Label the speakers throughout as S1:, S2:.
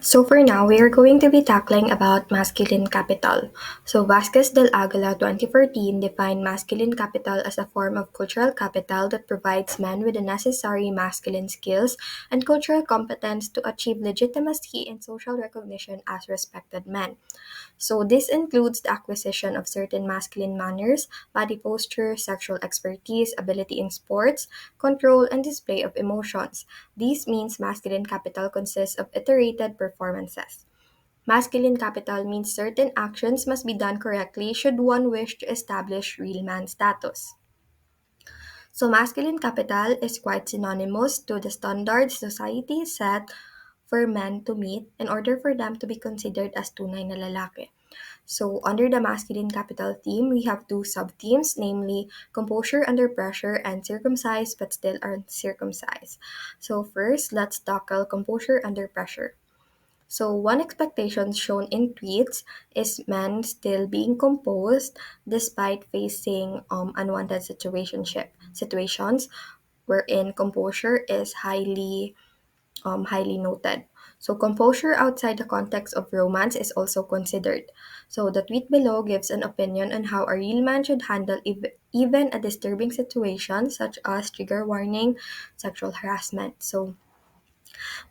S1: So for now, we are going to be tackling about masculine capital. So Vasquez del Aguila 2014 defined masculine capital as a form of cultural capital that provides men with the necessary masculine skills and cultural competence to achieve legitimacy and social recognition as respected men. So this includes the acquisition of certain masculine manners, body posture, sexual expertise, ability in sports, control, and display of emotions. This means masculine capital consists of iterated performances. Masculine capital means certain actions must be done correctly should one wish to establish real man status. So masculine capital is quite synonymous to the standards society set for men to meet in order for them to be considered as tunay na lalaki. So, under the masculine capital theme, we have two sub-themes, namely composure under pressure and circumcised but still uncircumcised. So, first, let's tackle composure under pressure. So, one expectation shown in tweets is men still being composed despite facing unwanted situations wherein composure is highly noted. So, composure outside the context of romance is also considered. So, the tweet below gives an opinion on how a real man should handle even a disturbing situation such as trigger warning, sexual harassment. So,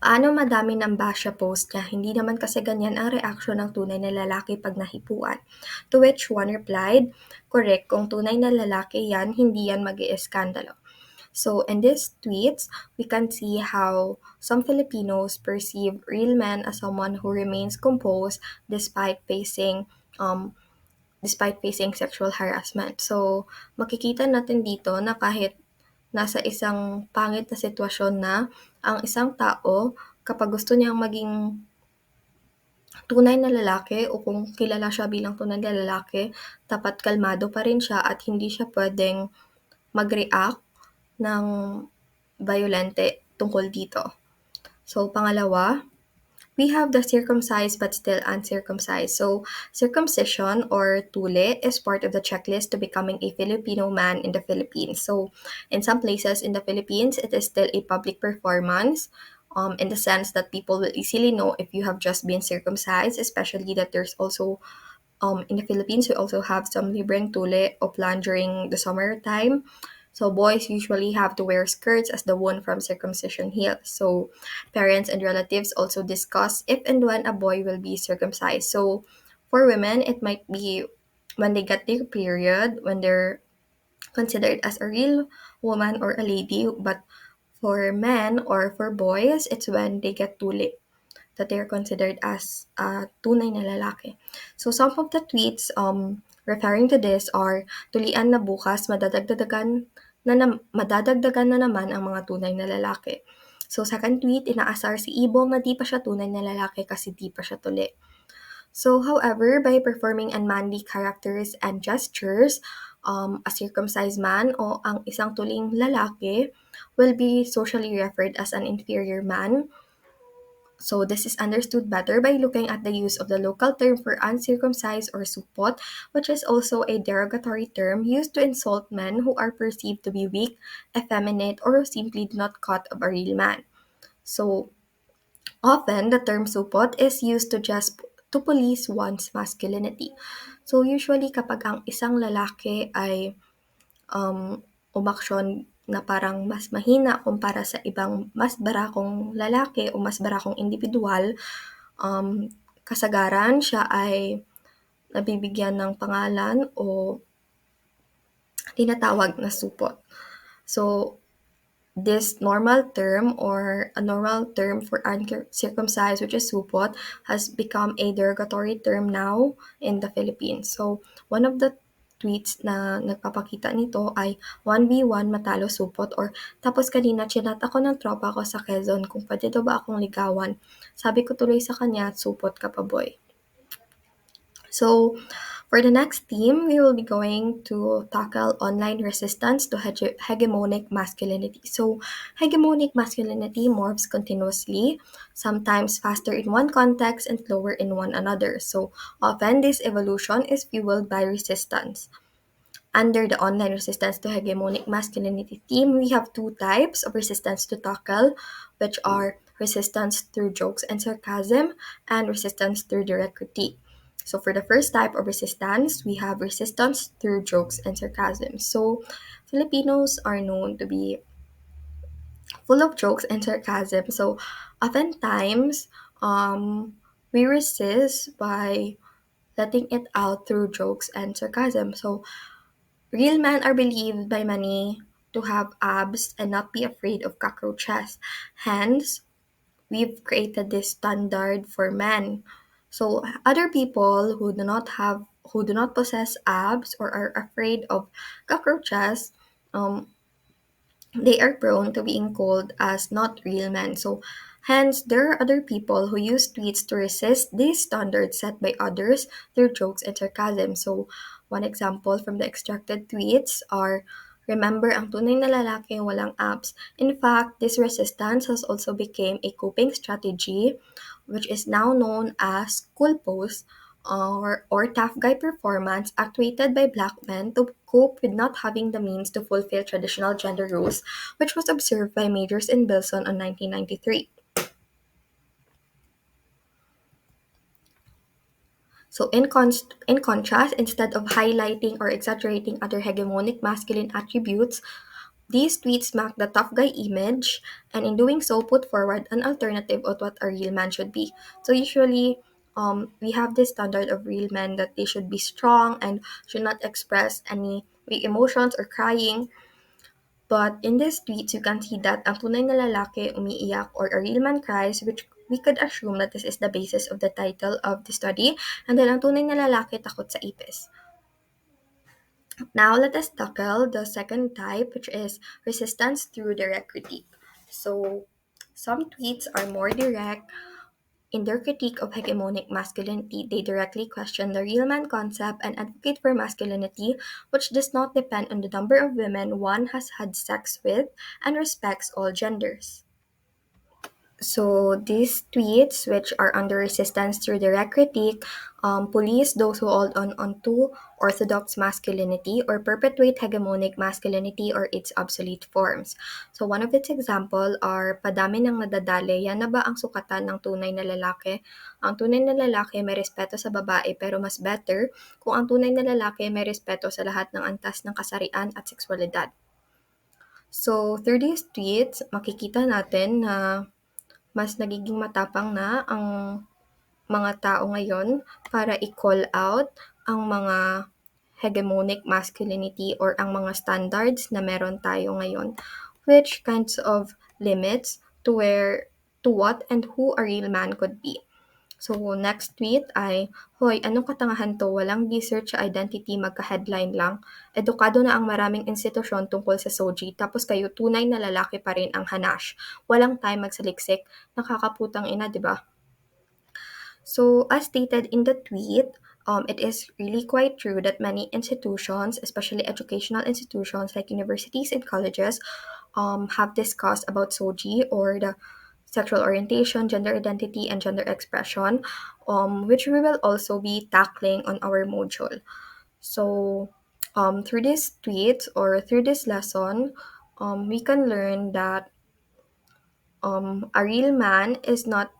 S1: paano madami ng basya post na hindi naman kasi ganyan ang reaksyon ng tunay na lalaki pag nahipuan? To which one replied, correct, kung tunay na lalaki yan, hindi yan mag-ieskandalo. So in these tweets, we can see how some Filipinos perceive real men as someone who remains composed um despite facing sexual harassment. So makikita natin dito na kahit nasa isang pangit na sitwasyon na ang isang tao kapag gusto niyang maging tunay na lalaki o kung kilala siya bilang tunay na lalaki, dapat kalmado pa rin siya at hindi siya pwedeng mag-react ng violente tungkol dito. So, pangalawa, we have the circumcised but still uncircumcised. So, circumcision or tule is part of the checklist to becoming a Filipino man in the Philippines. So, in some places in the Philippines, it is still a public performance. In the sense that people will easily know if you have just been circumcised, especially that there's also in the Philippines, we also have some libreng tule o plan during the summertime. So boys usually have to wear skirts as the one from circumcision heals. So parents and relatives also discuss if and when a boy will be circumcised. So for women, it might be when they get their period, when they're considered as a real woman or a lady. But for men or for boys, it's when they get tule that they're considered as tunay na lalaki. So some of the tweets referring to this are tulian na bukas madadagdagan na naman ang mga tunay na lalaki. So second tweet, inaasar si Ibong na di pa siya tunay na lalaki kasi di pa siya tuli. So however, by performing unmanly characters and gestures, a circumcised man o ang isang tuling lalaki will be socially referred as an inferior man. So this is understood better by looking at the use of the local term for uncircumcised or supot, which is also a derogatory term used to insult men who are perceived to be weak, effeminate, or who simply do not cut of a real man. So often the term supot is used to police one's masculinity. So usually kapag ang isang lalaki ay umaksyon na parang mas mahina kumpara sa ibang mas barakong lalaki o mas barakong individual, kasagaran siya ay nabibigyan ng pangalan o tinatawag na supot. So, this normal term or a normal term for uncircumcised, which is supot, has become a derogatory term now in the Philippines. So, one of the tweets na nagpapakita nito ay 1v1 matalo supot or tapos kanina chinat ako ng tropa ko sa Quezon kung pwede daw ba akong ligawan. Sabi ko tuloy sa kanya, supot ka pa boy. So, for the next theme, we will be going to tackle online resistance to hegemonic masculinity. So, hegemonic masculinity morphs continuously, sometimes faster in one context and slower in one another. So, often this evolution is fueled by resistance. Under the online resistance to hegemonic masculinity theme, we have two types of resistance to tackle, which are resistance through jokes and sarcasm, and resistance through direct critique. So for the first type of resistance, we have resistance through jokes and sarcasm. So Filipinos are known to be full of jokes and sarcasm. So oftentimes, we resist by letting it out through jokes and sarcasm. So real men are believed by many to have abs and not be afraid of cockroaches. Hence, we've created this standard for men. So other people who do not possess abs or are afraid of cockroaches, um, they are prone to being called as not real men. So, hence, there are other people who use tweets to resist these standards set by others through jokes and sarcasm. So, one example from the extracted tweets are, remember, ang tunay na lalaki walang abs. In fact, this resistance has also become a coping strategy, which is now known as cool pose or tough guy performance actuated by black men to cope with not having the means to fulfill traditional gender roles, which was observed by Majors and Bilson in 1993. So, in contrast, instead of highlighting or exaggerating other hegemonic masculine attributes, these tweets mock the tough guy image, and in doing so, put forward an alternative of what a real man should be. So usually, we have this standard of real men that they should be strong and should not express any weak emotions or crying. But in these tweets, you can see that ang tunay na lalaki umiiyak or a real man cries, which we could assume that this is the basis of the title of the study. And then ang tunay na lalaki takot sa ipis. Now let us tackle the second type, which is resistance through direct critique. So some tweets are more direct. In their critique of hegemonic masculinity, they directly question the real man concept and advocate for masculinity, which does not depend on the number of women one has had sex with and respects all genders. So these tweets, which are under resistance through direct critique, police those who hold onto orthodox masculinity or perpetuate hegemonic masculinity or its obsolete forms. So one of its example are padami ng nadadali, yan na ba ang sukatan ng tunay na lalaki? Ang tunay na lalaki may respeto sa babae pero mas better kung ang tunay na lalaki may respeto sa lahat ng antas ng kasarian at sexualidad. So through these tweets, makikita natin na mas nagiging matapang na ang mga tao ngayon para i-call out ang mga hegemonic masculinity or ang mga standards na meron tayo ngayon, which kinds of limits to what and who a real man could be. So, next tweet ay, Hoy, anong katangahan to? Walang research sa identity, magka-headline lang. Edukado na ang maraming institusyon tungkol sa Soji, tapos kayo tunay na lalaki pa rin ang hanash. Walang time magsaliksik. Nakakaputang ina, di ba? So, as stated in the tweet, it is really quite true that many institutions, especially educational institutions like universities and colleges, have discussed about SOGI or the sexual orientation, gender identity, and gender expression, which we will also be tackling on our module. So, through this tweet or through this lesson, we can learn that a real man is not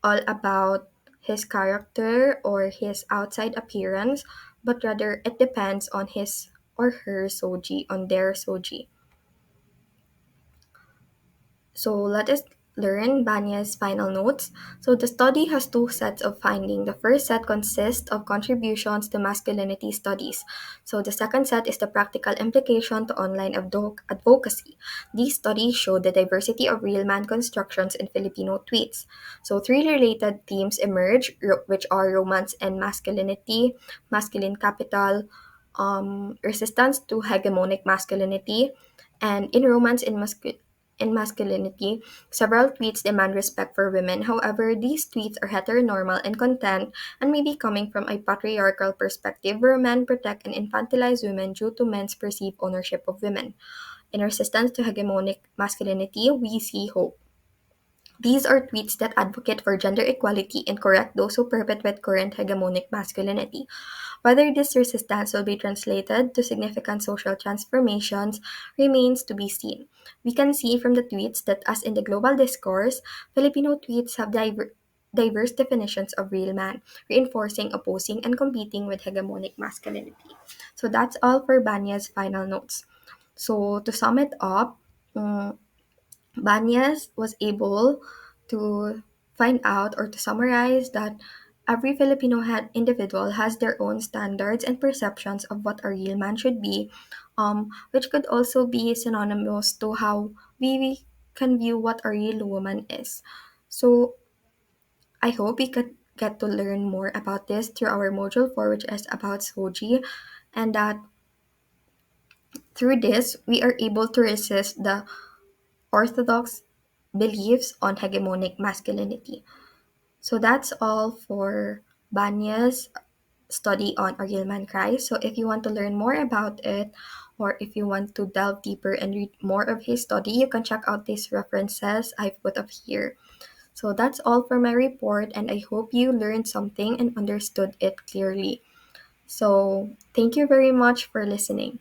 S1: all about his character or his outside appearance, but rather it depends on his or her soji, on their soji. So let us learn Bañez' final notes. So the study has two sets of findings. The first set consists of contributions to masculinity studies. So the second set is the practical implication to online advocacy. These studies show the diversity of real man constructions in Filipino tweets. So three related themes emerge, which are romance and masculinity, masculine capital, resistance to hegemonic masculinity, and in romance and masculinity, several tweets demand respect for women. However, these tweets are heteronormal in content and may be coming from a patriarchal perspective where men protect and infantilize women due to men's perceived ownership of women. In resistance to hegemonic masculinity, we see hope. These are tweets that advocate for gender equality and correct those who perpetuate current hegemonic masculinity. Whether this resistance will be translated to significant social transformations remains to be seen. We can see from the tweets that, as in the global discourse, Filipino tweets have diverse definitions of real man, reinforcing, opposing, and competing with hegemonic masculinity. So that's all for Banya's final notes. So to sum it up, um, Bañez was able to find out or to summarize that every individual has their own standards and perceptions of what a real man should be, which could also be synonymous to how we can view what a real woman is. So I hope we could get to learn more about this through our module 4, which is about Soji, and that through this we are able to resist the orthodox beliefs on hegemonic masculinity. So that's all for Banya's study on Arielman Cries. So if you want to learn more about it, or if you want to delve deeper and read more of his study, you can check out these references I've put up here. So that's all for my report, and I hope you learned something and understood it clearly. So thank you very much for listening.